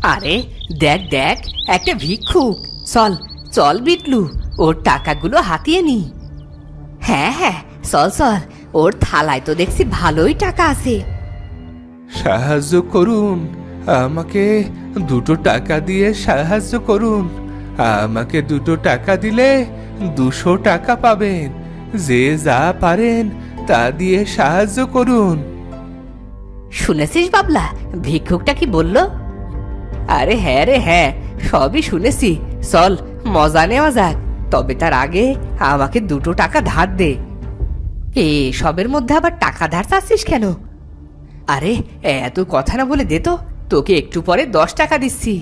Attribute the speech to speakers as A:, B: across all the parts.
A: আরে দেখ দেখ, একটা ভিক্ষুক। চল চল বিটলু, ওর টাকাগুলো হাতিয়ে নি। হ্যাঁ হ্যাঁ, চল চল, ওর থালায় তো দেখছি ভালোই টাকা আছে।
B: সাহায্য করুন, আমাকে 2 টাকা দিয়ে সাহায্য করুন। আমাকে 2 টাকা দিলে 200 টাকা পাবেন। যে যা পারেন তা দিয়ে সাহায্য করুন।
A: শুনেছিস বাবলা, ভিক্ষুকটা কি বলল? আরে হ্যাঁ রে হ্যাঁ, সবই শুনেছি। চল মজা নেওয়া যাক, তবে তার আগে আমাকে 2 টাকা ধার দে। সবের মধ্যে আবার টাকা ধার চাচ্ছিস কেন? আরে এত কথা না বলে দে তো, তোকে একটু পরে 10 টাকা দিচ্ছি।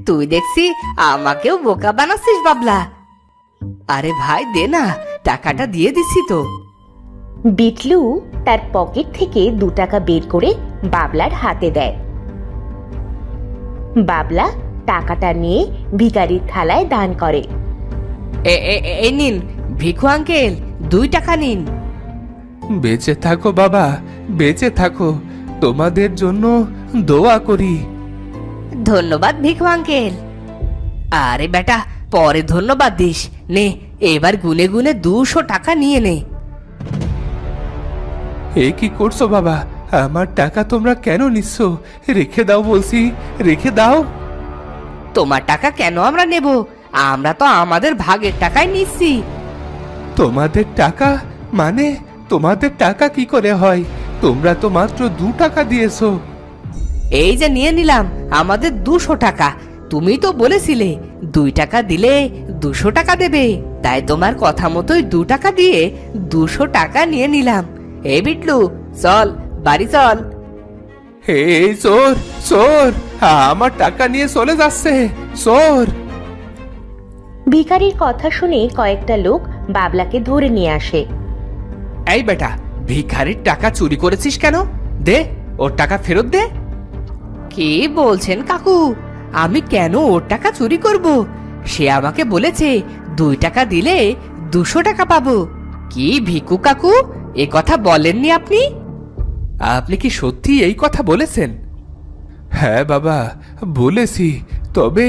A: তুই দেখছি আমাকেও বোকা বানাচ্ছিস বাবলা। আরে ভাই দে না, টাকাটা দিয়ে দিচ্ছি তো।
C: বিটলু তার পকেট থেকে 2 টাকা বের করে বাবলার হাতে দেয়। বাবলা টাকাটা নিয়ে ভিখারির থালায় দান করে।
A: এই নিন ভিখু আঙ্কেল, 2 টাকা নিন।
B: বেঁচে থাকো বাবা, বেঁচে থাকো। তোমাদের জন্য দোয়া করি।
A: ধন্যবাদ ভিখু আঙ্কেল। আরে বেটা, পরে ধন্যবাদ দিস। নে এবার গুনে গুনে 200 টাকা নিয়ে নে।
B: এ কি করছো বাবা? আমার টাকা তোমরা কেন নিচ্ছ? রেখে দাও বলছি, রেখে দাও।
A: তোমার টাকা কেন আমরা নেব? আমরা তো আমাদের ভাগের টাকাই নিচ্ছি।
B: তোমাদের টাকা মানে? তোমাদের টাকা কি করে হয়? তোমরা তো মাত্র 2 টাকা দিয়েছো।
A: এই যে নিয়ে নিলাম আমাদের 200 টাকা। তুমি তো বলেছিলে 2 টাকা দিলে 200 টাকা দেবে, তাই তোমার কথা মতোই 2 টাকা দিয়ে 200 টাকা নিয়ে নিলাম। এই বিটলু, চল বাড়ি চল।
B: এই চোর, চোর আমার টাকা নিয়ে চলে যাচ্ছে, চোর।
C: ভিখারির কথা শুনে কয়েকটা লোক বাবলাকে ধরে নিয়ে আসে।
A: এই বেটা, ভিখারির টাকা চুরি করেছিস কেন? দে, ওর টাকা ফেরত দে। কি বলছেন কাকু? আমি কেন ওর টাকা চুরি করব? সে আমাকে বলেছে 2 টাকা দিলে 200 টাকা পাবো। কি ভিকু কাকু, এ কথা বলেননি আপনি? আপনি কি সত্যি এই কথা বলেছেন?
B: হ্যাঁ বাবা, বলেছি। তবে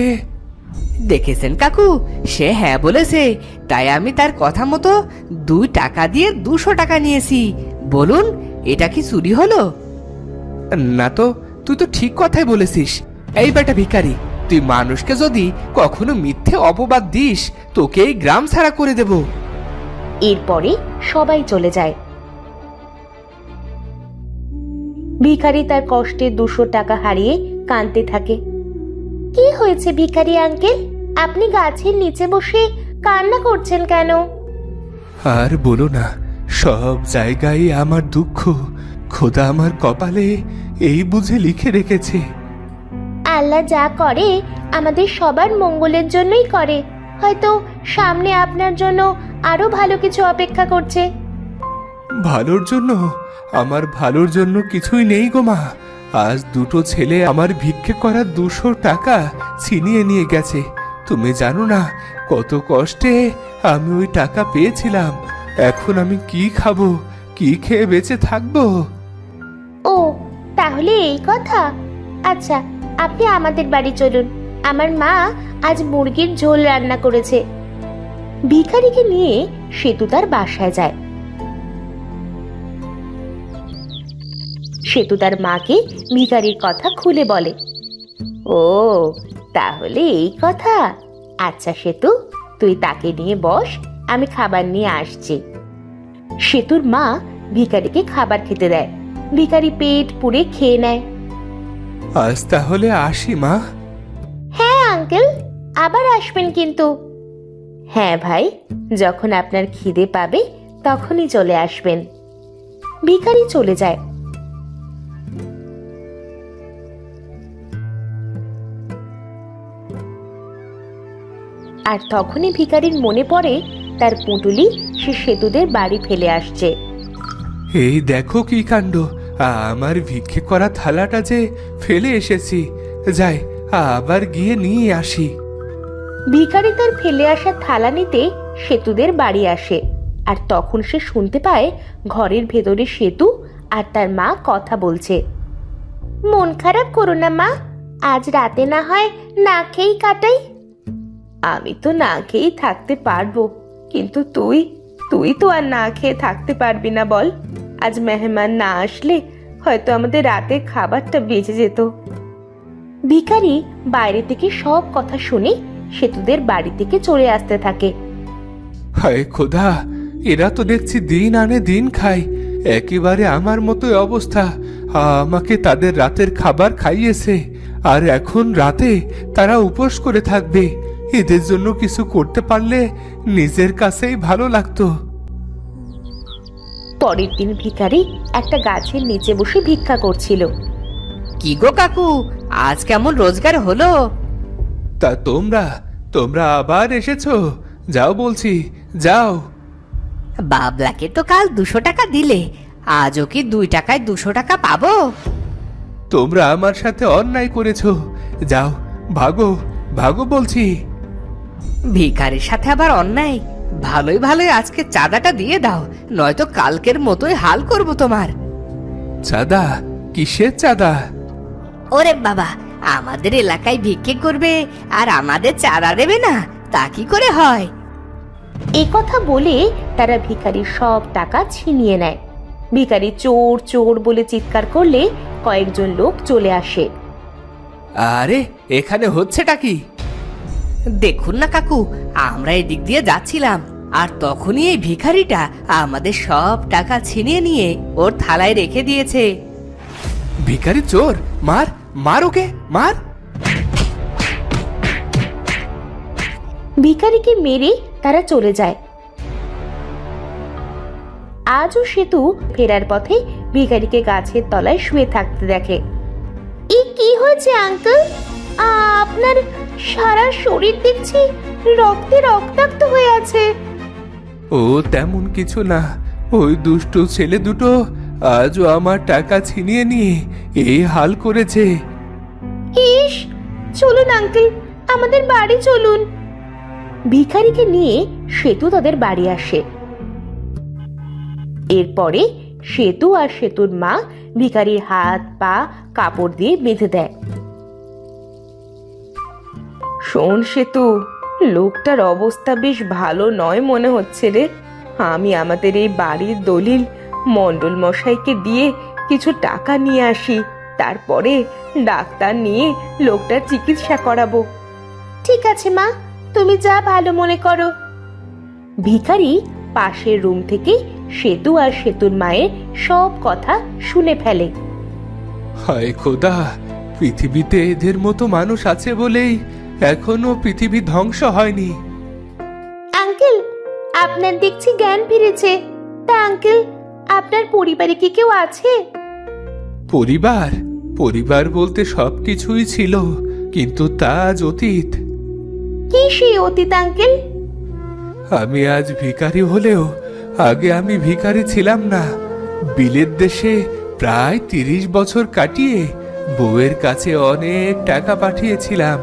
A: দেখেছেন কাকু, সে হ্যাঁ বলেছে, তাই আমি তার কথা মতো 2 টাকা দিয়ে 200 টাকা নিয়েছি। বলুন, এটা কি চুরি হলো? না তো, তুই তো ঠিক কথাই বলেছিস। এই বেটা ভিখারি, তুই মানুষকে যদি কখনো মিথ্যে অপবাদ দিস, তোকে এই গ্রাম ছাড়া করে দেব।
C: এরপরে সবাই চলে যায়। ভিখারি তার কষ্টে 200 টাকা হারিয়ে কাঁদতে থাকে। কি হয়েছে ভিখারি আঙ্কেল, আপনি গাছের নিচে বসে কান্না করছেন কেন?
B: আর বলো না, সব জায়গায় আমার দুঃখ। খোদা আমার কপালে এই বুঝে লিখে রেখেছে।
C: আল্লাহ যা করে আমাদের সবার মঙ্গলের জন্যই করে। হয়তো সামনে আপনার জন্য আরো ভালো কিছু অপেক্ষা করছে।
B: ভালোর জন্য? আমার ভালোর জন্য কিছুই নেই গো মা। আজ 2টো ছেলে আমার ভিক্ষে করা 200 টাকা ছিনিয়ে নিয়ে গেছে। তুমি জানো না কত কষ্টে আমি ওই টাকা পেয়েছিলাম। এখন আমি কি খাবো, কি খেয়ে বেঁচে থাকবো?
C: ও, তাহলে এই কথা। আচ্ছা, আপনি আমাদের বাড়ি চলুন। আমার মা আজ মুরগির ঝোল রান্না করেছে। ভিখারিকে নিয়ে সেতু তার বাসায় যায়। সেতু তার মাকে ভিখারির কথা খুলে বলে। ও, তাহলে এই কথা। আচ্ছা সেতু, তুই তাকে নিয়ে বস, আমি খাবার নিয়ে আসছি। সেতুর মা ভিখারিকে খাবার খেতে দেয়। ভিখারি পেট পুড়ে খেয়ে নেয়।
B: আজ তাহলে আসি মা।
C: হ্যাঁ আঙ্কেল, আবার আসবেন কিন্তু। হ্যাঁ ভাই, যখন আপনার খিদে পাবে তখনই চলে আসবেন। ভিখারি চলে যায়। আর তখনই ভিখারির মনে পড়ে তার পুঁটুলি সে সেতুদের বাড়ি ফেলে আসছে।
B: এই দেখো কি কাণ্ড, আমার ভিক্ষে করা থালাটা যে ফেলে এসেছি। যাই, আবার গিয়ে নিয়ে আসি।
C: ভিখারি তার ফেলে আসা থালা নিতে সেতুদের বাড়ি আসে। আর তখন সে শুনতে পায় ঘরের ভেতরে সেতু আর তার মা কথা বলছে। মন খারাপ করো না মা, আজ রাতে না হয় না খেয়েই কাটাই। আমি তো না খেয়েই থাকতে পারবো, কিন্তু তুই তুই তো আর না খেয়ে থাকতে পারবি না বল। আজ মেহমান না আসলে হয়তো আমাদের রাতের খাবারটা বেঁচে যেত। ভিখারি বাইরে থেকে সব কথা শুনে সেতুদের বাড়ি থেকে চলে আসতে থাকে।
B: হায় খোদা, এরা তো দেখছি দিন আনে দিন খায়, একেবারে আমার মতোই অবস্থা। আমাকে তাদের রাতের খাবার খাইয়েছে, আর এখন রাতে তারা উপোস করে থাকবে। এদের জন্য কিছু করতে পারলে নিজের কাছেই ভালো লাগতো।
C: পরের দিন ভিখারি একটা গাছের নিচে বসে ভিক্ষা করছিল।
A: কি গো কাকু, আজ কেমন রোজগার হলো?
B: তা তোমরা তোমরা আবার এসেছো? যাও বলছি, যাও।
A: বাবলাকে তো কাল 200 টাকা দিলে, আজও কি 2 টাকায় 200 টাকা পাবো?
B: তোমরা আমার সাথে অন্যায় করেছো, যাও, ভাগো ভাগো বলছি।
A: ভিখারির সাথে আবার অন্যায়? ভালোই ভালোই আজকে চাঁদাটা দিয়ে দাও, নয়তো কালকের মতোই হাল করব তোমার।
B: চাঁদা? কিসের চাঁদা?
A: ওরে বাবা, আমাদের এলাকায় ভিক্ষে করবে আর আমাদের চাঁদা দেবে না, তা কি করে হয়?
C: এই কথা বলে তারা ভিখারির সব টাকা ছিনিয়ে নেয়। ভিখারি চোর চোর বলে চিৎকার করলে কয়েকজন লোক চলে আসে।
B: আরে এখানে হচ্ছেটা কি?
A: দেখুন না কাকু, আমরা এদিক দিয়ে যাচ্ছিলাম, আর তখনই এই ভিখারিটা আমাদের সব টাকা ছিনিয়ে নিয়ে ওর থালায় রেখে দিয়েছে।
B: ভিখারি চোর, মার মার ওকে, মার।
C: ভিখারিকে মেরে তারা চলে যায়। আজও সেতু ফেরার পথে ভিখারিকে গাছের তলায় শুয়ে থাকতে দেখে। এ কি হয়েছে আঙ্কেল? আপনার সারা শরীর দেখছি রক্তে রক্তাক্ত হয়ে আছে।
B: ও তেমন কিছু না, ওই দুষ্টু ছেলে দুটো আজও আমার টাকা ছিনিয়ে নিয়ে এই হাল করেছে।
C: ইস, চলুন আঙ্কেল, আমাদের বাড়ি চলুন। ভিখারিকে নিয়ে সেতু তাদের বাড়ি আসে। এরপরে সেতু আর সেতুর মা ভিখারির হাত পা কাপড় দিয়ে বেঁধে দেয়। শোন সেতু, লোকটার অবস্থা বেশ ভালো নয় মনে হচ্ছে রে। আমি আমাদের এই বাড়ির দলিল মণ্ডল মশাইকে দিয়ে কিছু টাকা নিয়ে আসি, তারপরে ডাক্তার নিয়ে লোকটার চিকিৎসা করাবো। ঠিক আছে মা, তুমি যা ভালো মনে করো। ভিখারি পাশের রুম থেকে সেতু আর সেতুর মায়ের সব কথা শুনে ফেলে।
B: হায় খোদা, পৃথিবীতে এদের মতো মানুষ আছে বলেই এখনো পৃথিবী ধ্বংস হয়নি।
C: আঙ্কেল, আপনার দেখছি জ্ঞান ফিরেছে। তা আঙ্কেল, আপনার পরিবারে কি কেউ আছে?
B: পরিবার? পরিবার বলতে সবকিছুই ছিল, কিন্তু তা আজ অতীত।
C: কি সেই অতীত আঙ্কেল?
B: আমি আজ ভিখারি হলেও আগে আমি ভিখারি ছিলাম না। বিলেত দেশে প্রায় 30 বছর কাটিয়ে বউয়ের কাছে অনেক টাকা পাঠিয়েছিলাম।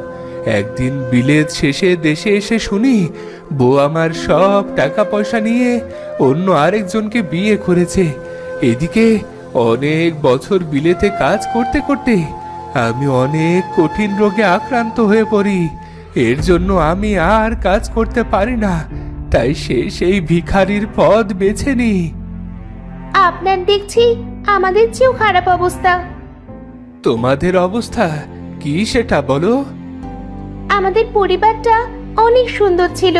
B: একদিন বিলেত শেষে দেশে এসে শুনি বউ আমার সব টাকা পয়সা নিয়ে অন্য আরেকজনকে বিয়ে করেছে। এদিকে অনেক বছর বিলেতে কাজ করতে করতে আমি অনেক কঠিন রোগে আক্রান্ত হয়ে পড়ি। এর জন্য আমি আর কাজ করতে পারি না, তাই সেই ভিখারির পদ বেছে নি।
C: আপনার দেখছি আমাদের চেয়েও খারাপ অবস্থা।
B: তোমাদের অবস্থা কি সেটা বলো?
C: আমাদের পরিবারটা অনেক সুন্দর ছিল।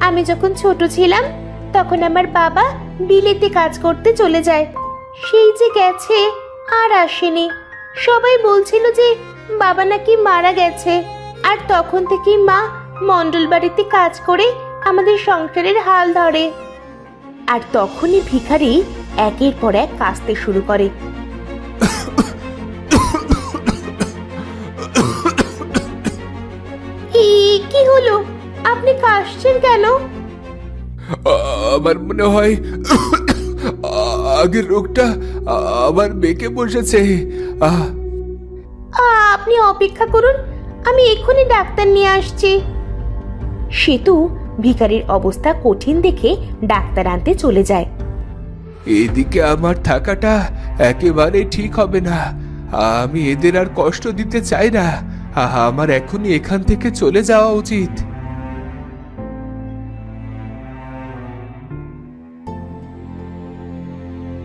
C: আমি যখন ছোট ছিলাম তখন আমার বাবা বিলেতে কাজ করতে চলে যায়। সেই যে গেছে আর আসেনি। সবাই বলছিল যে বাবা নাকি মারা গেছে, আর তখন থেকেই মা মণ্ডল বাড়িতে কাজ করে আমাদের সংসারের হাল ধরে। আর তখনই ভিখারি একের পর এক কাঁদতে শুরু করে। কি হলো? আপনি কাশছেন কেন?
B: আমার মনে হয় আগের রোগটা আবার বেঁকে বসেছে।
C: আপনি অপেক্ষা করুন, আমি এক্ষুনি ডাক্তার নিয়ে আসছি। সেতু ভিখারির অবস্থা কঠিন দেখে ডাক্তার আনতে চলে যায়।
B: এদিকে আমার থাকাটা একেবারে ঠিক হবে না। আমি এদের আর কষ্ট দিতে চাই না। আমার এখনই এখান থেকে চলে যাওয়া উচিত।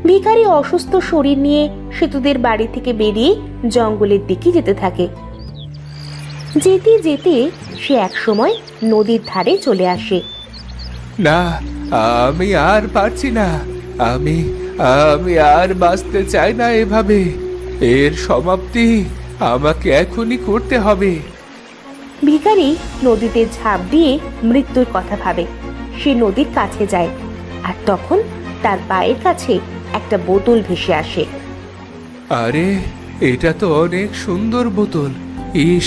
C: ভিখারি অসুস্থ শরীর নিয়ে সেতুদের বাড়ি থেকে বেরিয়ে জঙ্গলের দিকে যেতে থাকে। যেতে যেতে সে একসময় নদীর ধারে চলে আসে।
B: না, আমি আর পারছি না। আমি আমি আর বাঁচতে চাই না এভাবে। এর সমাপ্তি আমাকে এখনই করতে হবে।
C: ভিখারি নদীতে ঝাঁপ দিয়ে মৃত্যুর কথা ভাবে। সে নদীর কাছে যায়, আর তখন তার পায়ের কাছে একটা বোতল ভেসে আসে।
B: আরে, এটা তো অনেক সুন্দর বোতল। ইস,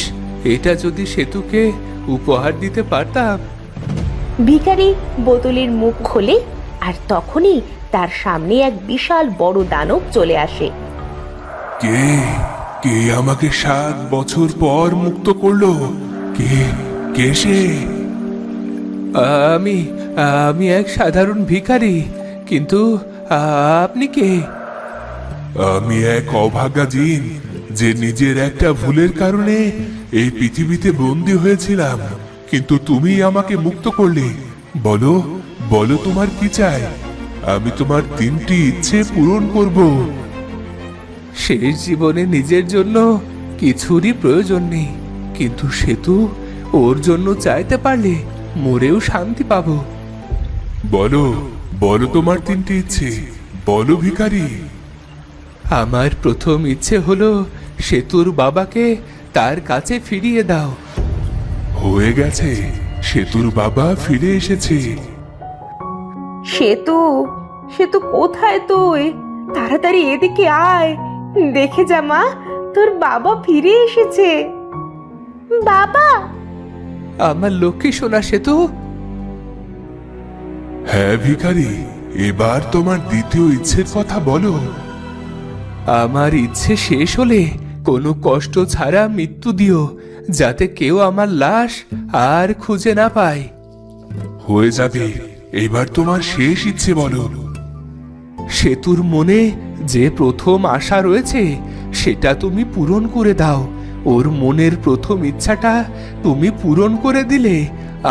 B: এটা যদি সেতুকে উপহার দিতে পারতাম।
C: ভিখারি বোতলের মুখ খোলে, আর তখনই তার সামনে এক বিশাল বড় দানব চলে আসে।
B: কে কে আমাকে 7 বছর পর মুক্ত করলো? কে কে সে? আমি আমি এক সাধারণ ভিখারি, কিন্তু আপনি কে? আমি এক অভাগা জিন, যে নিজের একটা ভুলের কারণে এই পৃথিবীতে বন্দী হয়েছিলাম। কিন্তু তুমি আমাকে মুক্ত করলে। বলো বলো, তোমার কি চাই? আমি তোমার 3টি ইচ্ছে পূরণ করব। শেষ জীবনে নিজের জন্য কিছুরই প্রয়োজন নেই, কিন্তু সেতু ওর জন্য চাইতে পারলে মরেও শান্তি পাবো। বলো বলো, তোমার 3টি ইচ্ছে বলো ভিখারি। আমার প্রথম ইচ্ছে হলো সেতুর বাবাকে তার কাছে ফিরিয়ে দাও। হয়ে গেছে, সেতুর বাবা ফিরে এসেছে।
C: সেতু, সেতু কোথায় তুই? তাড়াতাড়ি এদিকে আয়, দেখে যা মা, তোর বাবা ফিরে এসেছে। বাবা!
B: আমার লক্ষ্মী সোনা সেতু। হ্যাঁ ভিখারি, এবার তোমার দ্বিতীয় ইচ্ছের কথা বলো। আমার ইচ্ছে শেষ হলে কোনো কষ্ট ছাড়া মৃত্যু দিও, যাতে কেউ আমার লাশ আর খুঁজে না পায়। হয়ে যাবে, এবার তোমার শেষ ইচ্ছে বলো। সেতুর মনে যে প্রথম আশা রয়েছে সেটা তুমি পূরণ করে দাও। ওর মনের প্রথম ইচ্ছাটা তুমি পূরণ করে দিলে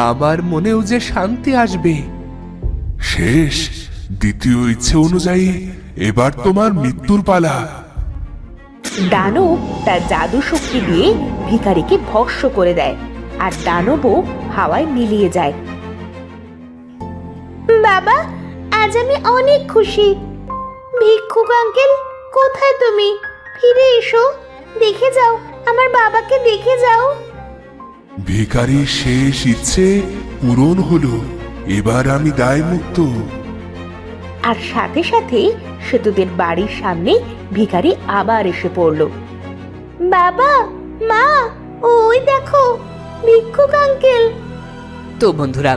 B: আমার মনেও যে শান্তি আসবে। শেষ, দ্বিতীয় ইচ্ছে অনুযায়ী এবার তোমার মৃত্যুর পালা।
C: দানব তার জাদু শক্তি দিয়ে ভিখারিকে ভস্ম করে দেয়, আর দানবও হাওয়ায় মিলিয়ে যায়। বাবা, আজ আমি অনেক খুশি। ভিক্ষুক আঙ্কেল, কোথায় তুমি? ফিরে এসো, দেখে যাও, আমার বাবাকে দেখে যাও।
B: ভিখারির শেষ ইচ্ছে পূরণ হলো, এবার আমি দায় মুক্ত।
C: আর সাথে সাথেই সেতুদের বাড়ির সামনে ভিখারি আবার এসে পড়ল। বাবা, মা, ওই দেখো ভিক্ষুক আঙ্কেল।
A: তো বন্ধুরা,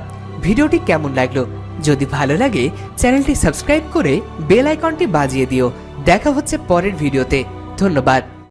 A: ভিডিওটি কেমন লাগলো? যদি ভালো লাগে চ্যানেলটি সাবস্ক্রাইব করে বেল আইকনটি বাজিয়ে দিও। দেখা হচ্ছে পরের ভিডিওতে। ধন্যবাদ।